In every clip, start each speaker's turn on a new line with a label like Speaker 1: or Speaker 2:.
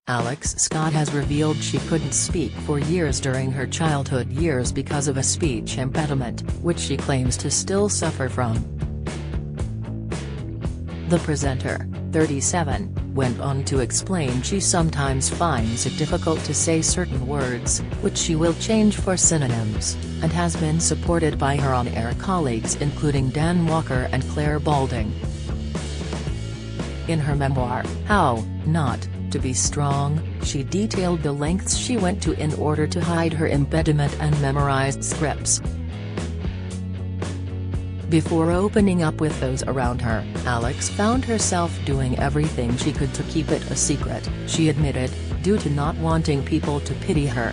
Speaker 1: Alex Scott has revealed she couldn't speak for years during her childhood years because of a speech impediment, which she claims to still suffer from. The presenter, 37, went on to explain she sometimes finds it difficult to say certain words, which she will change for synonyms, and has been supported by her on-air colleagues including Dan Walker and Claire Balding. In her memoir, How Not to Be Strong, she detailed the lengths she went to in order to hide her impediment and memorized scripts. Before opening up with those around her, Alex found herself doing everything she could to keep it a secret, she admitted, due to not wanting people to pity her.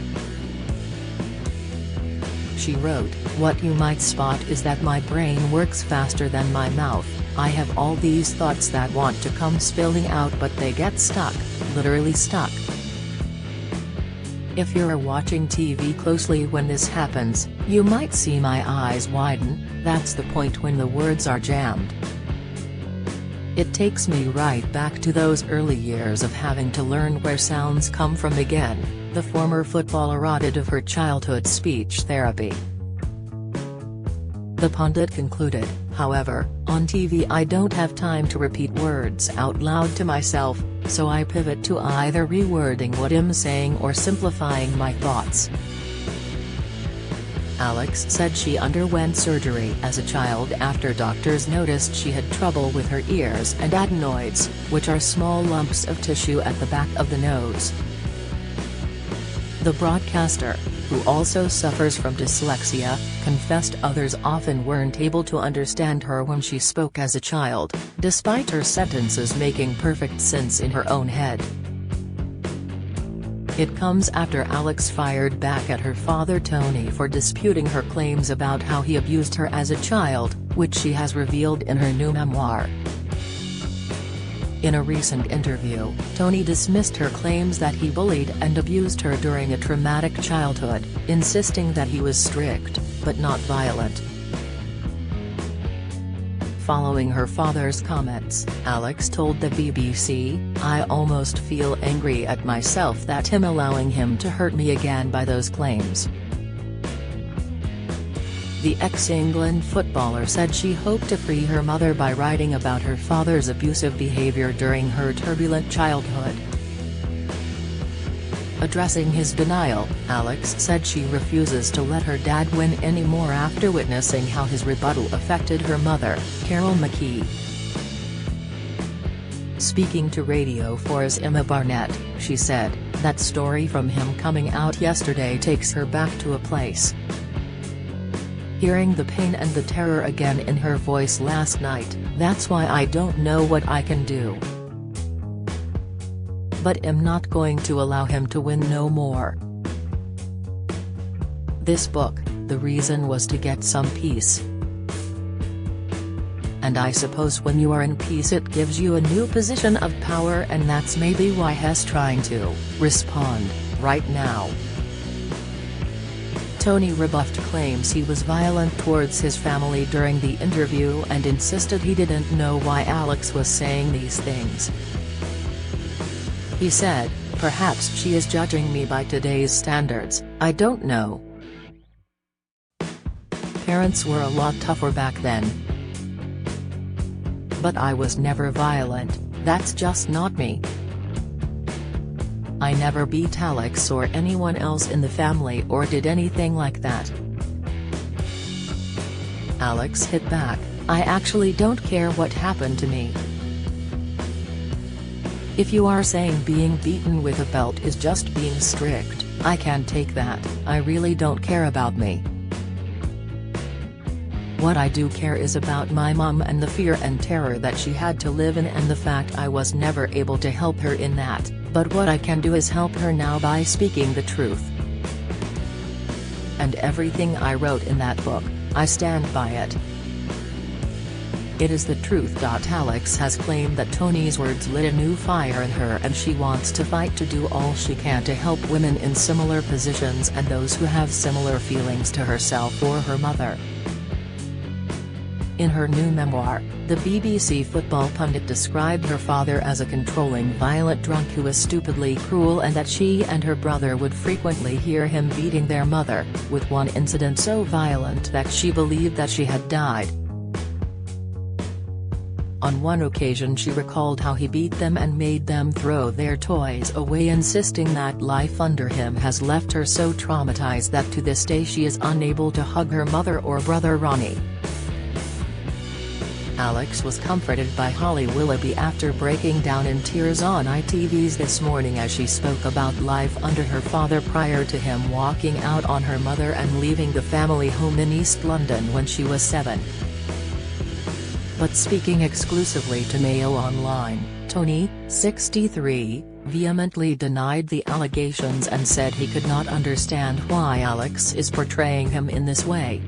Speaker 1: She wrote, "What you might spot is that my brain works faster than my mouth. I have all these thoughts that want to come spilling out but they get stuck, literally stuck. If you're watching TV closely when this happens, you might see my eyes widen, that's the point when the words are jammed. It takes me right back to those early years of having to learn where sounds come from again," the former footballer added of her childhood speech therapy. The pundit concluded, "However, on TV I don't have time to repeat words out loud to myself, so I pivot to either rewording what I'm saying or simplifying my thoughts." Alex said she underwent surgery as a child after doctors noticed she had trouble with her ears and adenoids, which are small lumps of tissue at the back of the nose. The broadcaster, who also suffers from dyslexia, confessed others often weren't able to understand her when she spoke as a child, despite her sentences making perfect sense in her own head. It comes after Alex fired back at her father Tony for disputing her claims about how he abused her as a child, which she has revealed in her new memoir. In a recent interview, Tony dismissed her claims that he bullied and abused her during a traumatic childhood, insisting that he was strict, but not violent. Following her father's comments, Alex told the BBC, "I almost feel angry at myself that him allowing him to hurt me again by those claims." The ex-England footballer said she hoped to free her mother by writing about her father's abusive behaviour during her turbulent childhood. Addressing his denial, Alex said she refuses to let her dad win anymore after witnessing how his rebuttal affected her mother, Carol McKee. Speaking to Radio 4's Emma Barnett, she said, "That story from him coming out yesterday takes her back to a place." Hearing the pain and the terror again in her voice last night, "That's why I don't know what I can do. But am not going to allow him to win no more." This book, the reason was to get some peace. And I suppose when you are in peace it gives you a new position of power, and that's maybe why he's trying to respond right now. Tony rebuffed claims he was violent towards his family during the interview and insisted he didn't know why Alex was saying these things. He said, "Perhaps she is judging me by today's standards, I don't know. Parents were a lot tougher back then. But I was never violent, that's just not me. I never beat Alex or anyone else in the family or did anything like that." Alex hit back, "I actually don't care what happened to me. If you are saying being beaten with a belt is just being strict, I can't take that, I really don't care about me. What I do care is about my mom and the fear and terror that she had to live in and the fact I was never able to help her in that, but what I can do is help her now by speaking the truth. And everything I wrote in that book, I stand by it. It is the truth." Alex has claimed that Tony's words lit a new fire in her and she wants to fight to do all she can to help women in similar positions and those who have similar feelings to herself or her mother. In her new memoir, the BBC football pundit described her father as a controlling violent drunk who was stupidly cruel, and that she and her brother would frequently hear him beating their mother, with one incident so violent that she believed that she had died. On one occasion she recalled how he beat them and made them throw their toys away, insisting that life under him has left her so traumatized that to this day she is unable to hug her mother or brother Ronnie. Alex was comforted by Holly Willoughby after breaking down in tears on ITV's This Morning as she spoke about life under her father prior to him walking out on her mother and leaving the family home in East London when she was 7. But speaking exclusively to Mail Online, Tony, 63, vehemently denied the allegations and said he could not understand why Alex is portraying him in this way.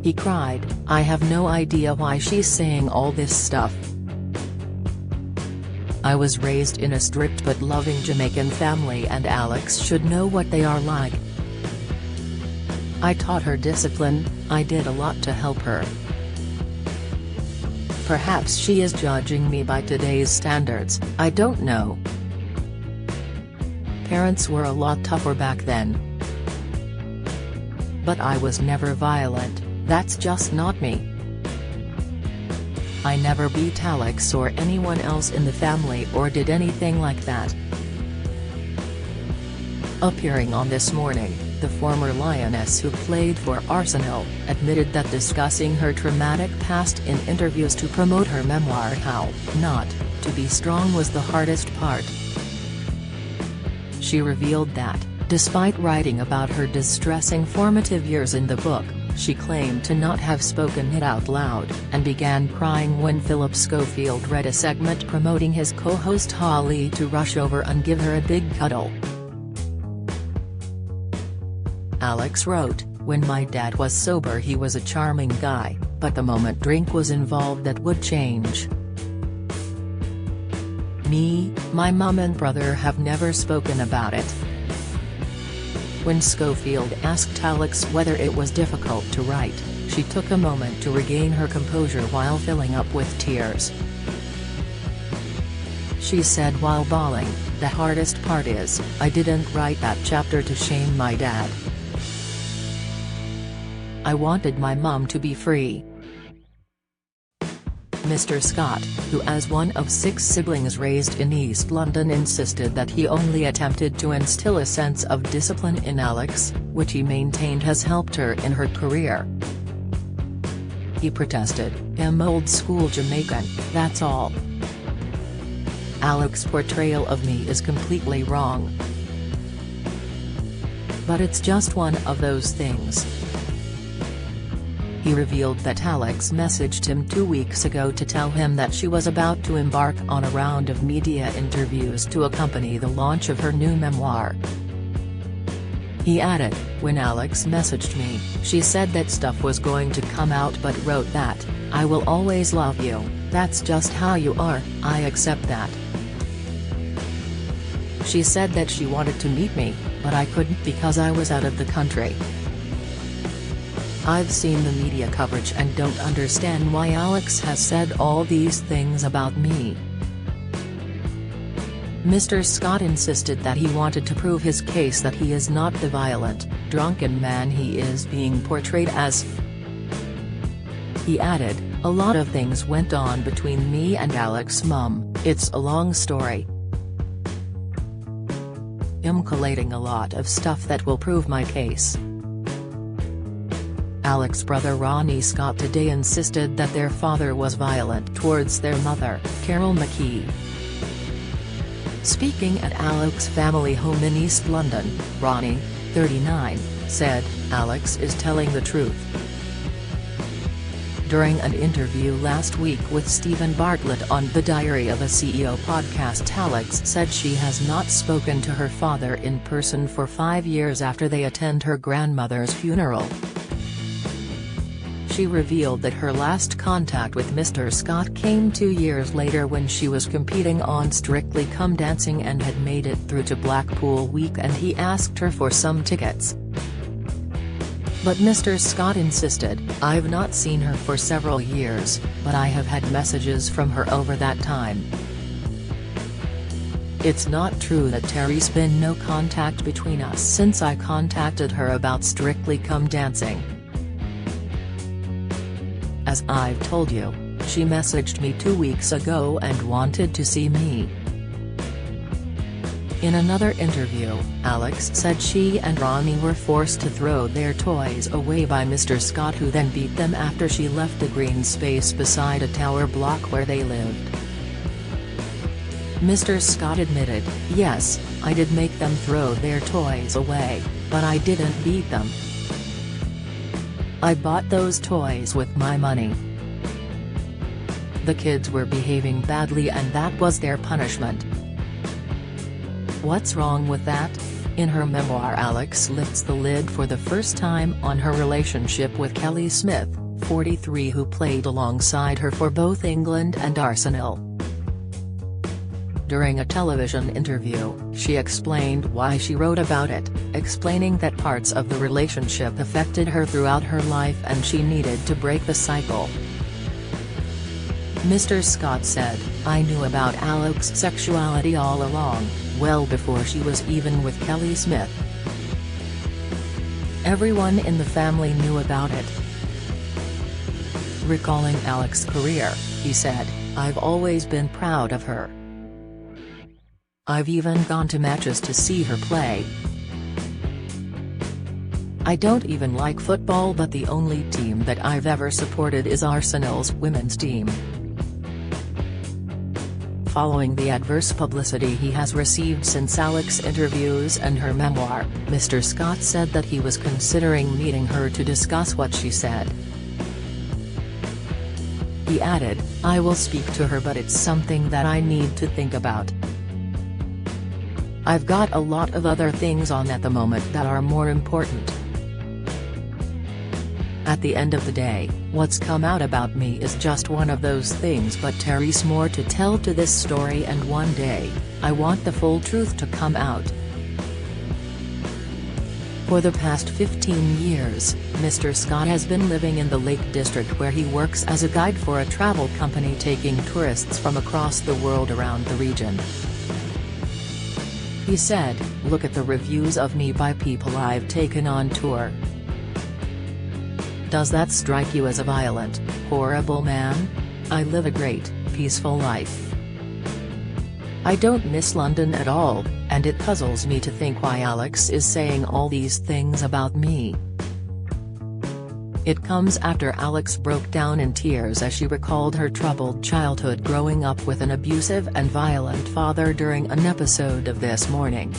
Speaker 1: He cried, "I have no idea why she's saying all this stuff. I was raised in a strict but loving Jamaican family and Alex should know what they are like. I taught her discipline, I did a lot to help her. Perhaps she is judging me by today's standards, I don't know. Parents were a lot tougher back then. But I was never violent. That's just not me. I never beat Alex or anyone else in the family or did anything like that." Appearing on This Morning, the former Lioness who played for Arsenal, admitted that discussing her traumatic past in interviews to promote her memoir How Not to Be Strong was the hardest part. She revealed that, despite writing about her distressing formative years in the book, she claimed to not have spoken it out loud, and began crying when Philip Schofield read a segment promoting his co-host Holly to rush over and give her a big cuddle. Alex wrote, "When my dad was sober he was a charming guy, but the moment drink was involved that would change. Me, my mum and brother have never spoken about it." When Schofield asked Alex whether it was difficult to write, she took a moment to regain her composure while filling up with tears. She said while bawling, "The hardest part is, I didn't write that chapter to shame my dad. I wanted my mum to be free." Mr. Scott, who as one of 6 siblings raised in East London, insisted that he only attempted to instill a sense of discipline in Alex, which he maintained has helped her in her career. He protested, "I'm old school Jamaican, that's all. Alex's portrayal of me is completely wrong. But it's just one of those things." He revealed that Alex messaged him 2 weeks ago to tell him that she was about to embark on a round of media interviews to accompany the launch of her new memoir. He added, "When Alex messaged me, she said that stuff was going to come out but wrote that, 'I will always love you, that's just how you are, I accept that.' She said that she wanted to meet me, but I couldn't because I was out of the country. I've seen the media coverage and don't understand why Alex has said all these things about me." Mr. Scott insisted that he wanted to prove his case that he is not the violent, drunken man he is being portrayed as. He added, "A lot of things went on between me and Alex's mum, it's a long story. I'm collating a lot of stuff that will prove my case." Alex's brother Ronnie Scott today insisted that their father was violent towards their mother, Carol McKee. Speaking at Alex's family home in East London, Ronnie, 39, said, "Alex is telling the truth." During an interview last week with Stephen Bartlett on the Diary of a CEO podcast, Alex said she has not spoken to her father in person for 5 years after they attend her grandmother's funeral. She revealed that her last contact with Mr. Scott came 2 years later when she was competing on Strictly Come Dancing and had made it through to Blackpool Week and he asked her for some tickets. But Mr. Scott insisted, "I've not seen her for several years, but I have had messages from her over that time. It's not true that Terry's been no contact between us since I contacted her about Strictly Come Dancing. As I've told you, she messaged me 2 weeks ago and wanted to see me." In another interview, Alex said she and Ronnie were forced to throw their toys away by Mr. Scott, who then beat them after she left the green space beside a tower block where they lived. Mr. Scott admitted, "Yes, I did make them throw their toys away, but I didn't beat them. I bought those toys with my money. The kids were behaving badly and that was their punishment." What's wrong with that? In her memoir, Alex lifts the lid for the first time on her relationship with Kelly Smith, 43, who played alongside her for both England and Arsenal. During a television interview, she explained why she wrote about it, explaining that parts of the relationship affected her throughout her life and she needed to break the cycle. Mr. Scott said, "I knew about Alex's sexuality all along, well before she was even with Kelly Smith. Everyone in the family knew about it." Recalling Alex's career, he said, "I've always been proud of her. I've even gone to matches to see her play. I don't even like football, but the only team that I've ever supported is Arsenal's women's team." Following the adverse publicity he has received since Alex's interviews and her memoir, Mr. Scott said that he was considering meeting her to discuss what she said. He added, "I will speak to her, but it's something that I need to think about. I've got a lot of other things on at the moment that are more important. At the end of the day, what's come out about me is just one of those things, but Terry's more to tell to this story, and one day, I want the full truth to come out." For the past 15 years, Mr. Scott has been living in the Lake District, where he works as a guide for a travel company taking tourists from across the world around the region. He said, "Look at the reviews of me by people I've taken on tour. Does that strike you as a violent, horrible man? I live a great, peaceful life. I don't miss London at all, and it puzzles me to think why Alex is saying all these things about me." It comes after Alex broke down in tears as she recalled her troubled childhood growing up with an abusive and violent father during an episode of This Morning.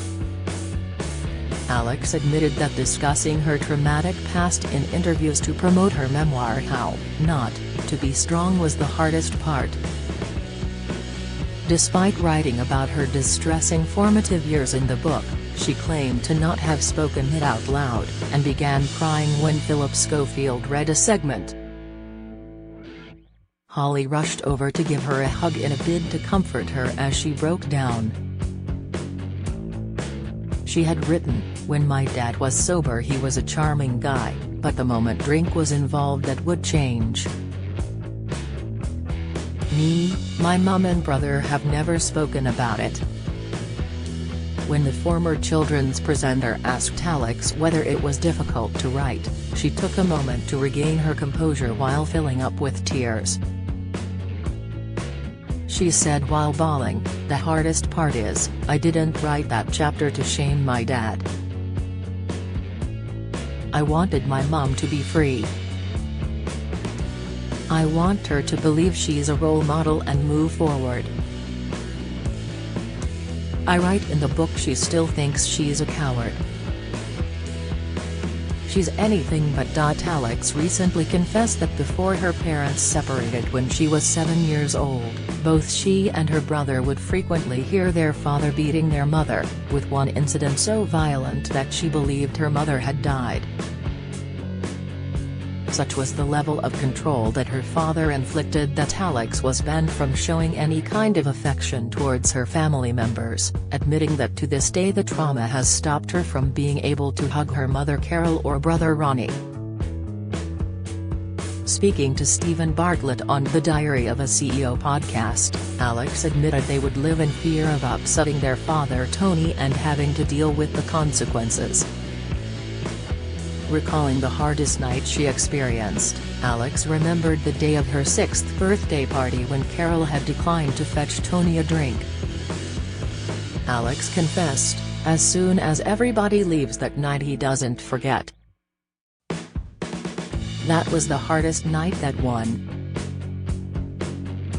Speaker 1: Alex admitted that discussing her traumatic past in interviews to promote her memoir How Not to Be Strong was the hardest part. Despite writing about her distressing formative years in the book, she claimed to not have spoken it out loud, and began crying when Philip Schofield read a segment. Holly rushed over to give her a hug in a bid to comfort her as she broke down. She had written, "When my dad was sober he was a charming guy, but the moment drink was involved that would change. Me, my mum and brother have never spoken about it." When the former children's presenter asked Alex whether it was difficult to write, she took a moment to regain her composure while filling up with tears. She said while bawling, "The hardest part is, I didn't write that chapter to shame my dad. I wanted my mum to be free. I want her to believe she's a role model and move forward. I write in the book she still thinks she's a coward. She's anything but." Alex recently confessed that before her parents separated when she was 7 years old, both she and her brother would frequently hear their father beating their mother, with one incident so violent that she believed her mother had died. Such was the level of control that her father inflicted that Alex was banned from showing any kind of affection towards her family members, admitting that to this day the trauma has stopped her from being able to hug her mother Carol or brother Ronnie. Speaking to Stephen Bartlett on the Diary of a CEO podcast, Alex admitted they would live in fear of upsetting their father Tony and having to deal with the consequences. Recalling the hardest night she experienced, Alex remembered the day of her 6th birthday party when Carol had declined to fetch Tony a drink. Alex confessed, as soon as everybody leaves that night he doesn't forget. That was the hardest night that one.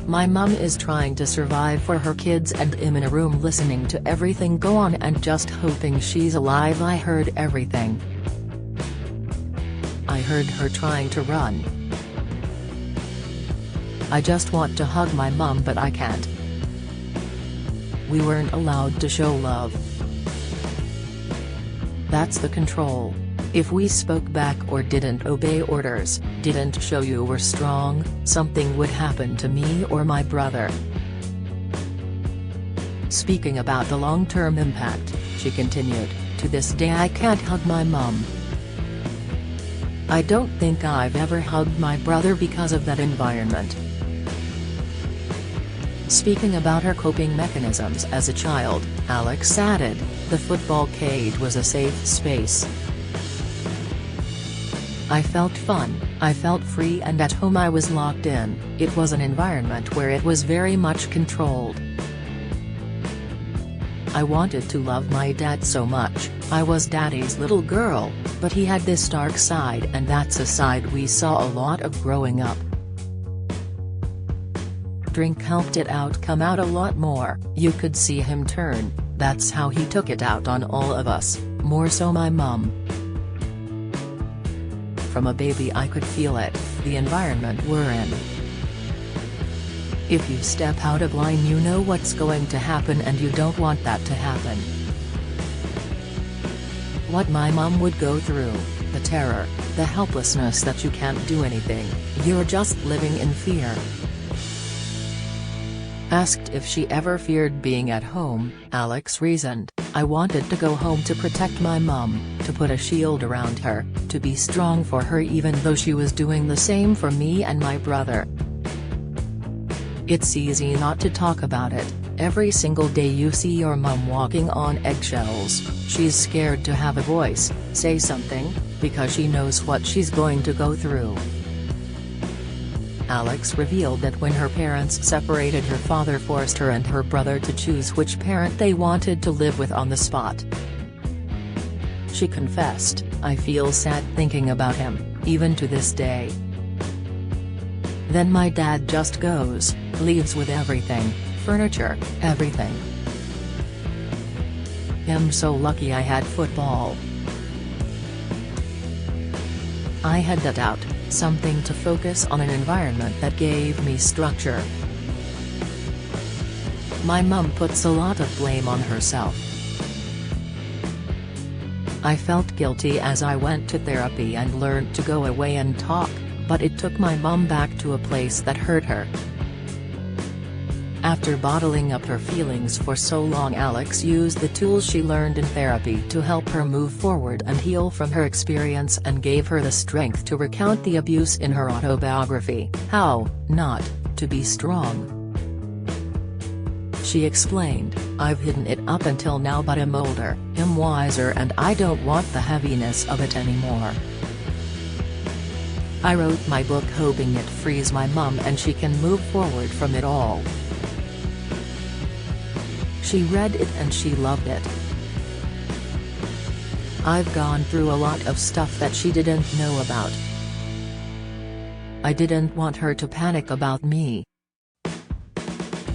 Speaker 1: My mum is trying to survive for her kids and I'm in a room listening to everything go on and just hoping she's alive. I heard everything. I heard her trying to run. I just want to hug my mum but I can't. We weren't allowed to show love. That's the control. If we spoke back or didn't obey orders, didn't show you were strong, something would happen to me or my brother. Speaking about the long-term impact, she continued, to this day I can't hug my mum. I don't think I've ever hugged my brother because of that environment. Speaking about her coping mechanisms as a child, Alex added, the football cage was a safe space. I felt fun, I felt free and at home I was locked in. It was an environment where it was very much controlled. I wanted to love my dad so much, I was daddy's little girl, but he had this dark side and that's a side we saw a lot of growing up. Drink helped it come out a lot more, you could see him turn, that's how he took it out on all of us, more so my mum. From a baby I could feel it, the environment we're in. If you step out of line you know what's going to happen and you don't want that to happen. What my mum would go through, the terror, the helplessness that you can't do anything, you're just living in fear. Asked if she ever feared being at home, Alex reasoned, I wanted to go home to protect my mum, to put a shield around her, to be strong for her even though she was doing the same for me and my brother. It's easy not to talk about it, every single day you see your mum walking on eggshells, she's scared to have a voice, say something, because she knows what she's going to go through. Alex revealed that when her parents separated her father forced her and her brother to choose which parent they wanted to live with on the spot. She confessed, I feel sad thinking about him, even to this day. Then my dad just goes, leaves with everything, furniture, everything. I'm so lucky I had football. I had that out. Something to focus on, an environment that gave me structure. My mum puts a lot of blame on herself. I felt guilty as I went to therapy and learned to go away and talk, but it took my mum back to a place that hurt her. After bottling up her feelings for so long, Alex used the tools she learned in therapy to help her move forward and heal from her experience and gave her the strength to recount the abuse in her autobiography, How Not to Be Strong. She explained, I've hidden it up until now but I'm older, I'm wiser and I don't want the heaviness of it anymore. I wrote my book hoping it frees my mum and she can move forward from it all. She read it and she loved it. I've gone through a lot of stuff that she didn't know about. I didn't want her to panic about me.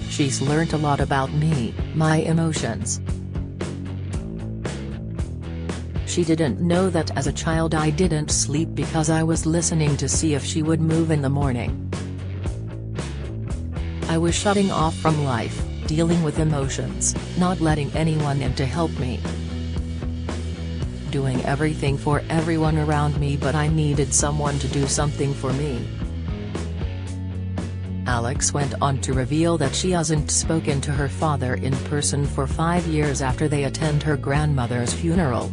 Speaker 1: She's learned a lot about me, my emotions. She didn't know that as a child I didn't sleep because I was listening to see if she would move in the morning. I was shutting off from life, dealing with emotions, not letting anyone in to help me. Doing everything for everyone around me, but I needed someone to do something for me. Alex went on to reveal that she hasn't spoken to her father in person for 5 years after they attend her grandmother's funeral.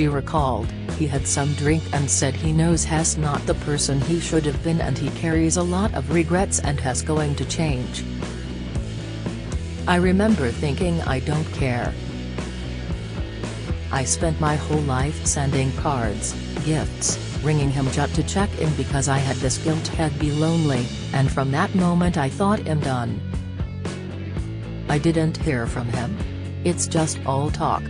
Speaker 1: She recalled, "He had some drink and said he knows he's not the person he should have been and he carries a lot of regrets and he's going to change. I remember thinking I don't care. I spent my whole life sending cards, gifts, ringing him just to check in because I had this guilt he'd be lonely, and from that moment I thought I'm done. I didn't hear from him. It's just all talk.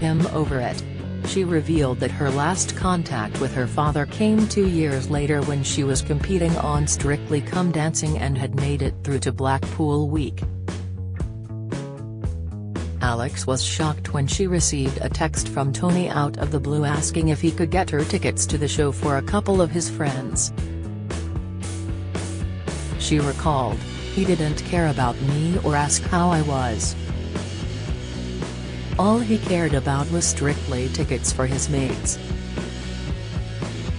Speaker 1: I'm over it." She revealed that her last contact with her father came 2 years later when she was competing on Strictly Come Dancing and had made it through to Blackpool Week. Alex was shocked when she received a text from Tony out of the blue asking if he could get her tickets to the show for a couple of his friends. She recalled, "He didn't care about me or ask how I was. All he cared about was strictly tickets for his mates.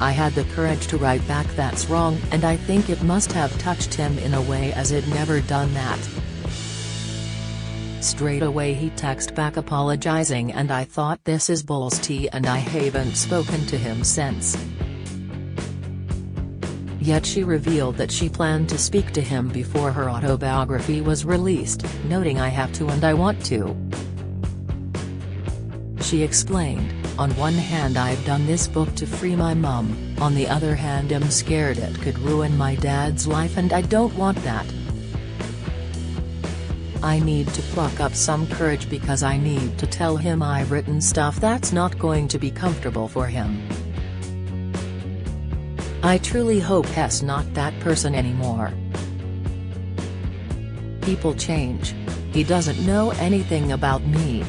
Speaker 1: I had the courage to write back that's wrong and I think it must have touched him in a way as I'd never done that. Straight away he texted back apologizing and I thought this is bullshit and I haven't spoken to him since." Yet she revealed that she planned to speak to him before her autobiography was released, noting, "I have to and I want to." She explained, "On one hand I've done this book to free my mum, on the other hand I'm scared it could ruin my dad's life and I don't want that. I need to pluck up some courage because I need to tell him I've written stuff that's not going to be comfortable for him. I truly hope he's not that person anymore. People change. He doesn't know anything about me,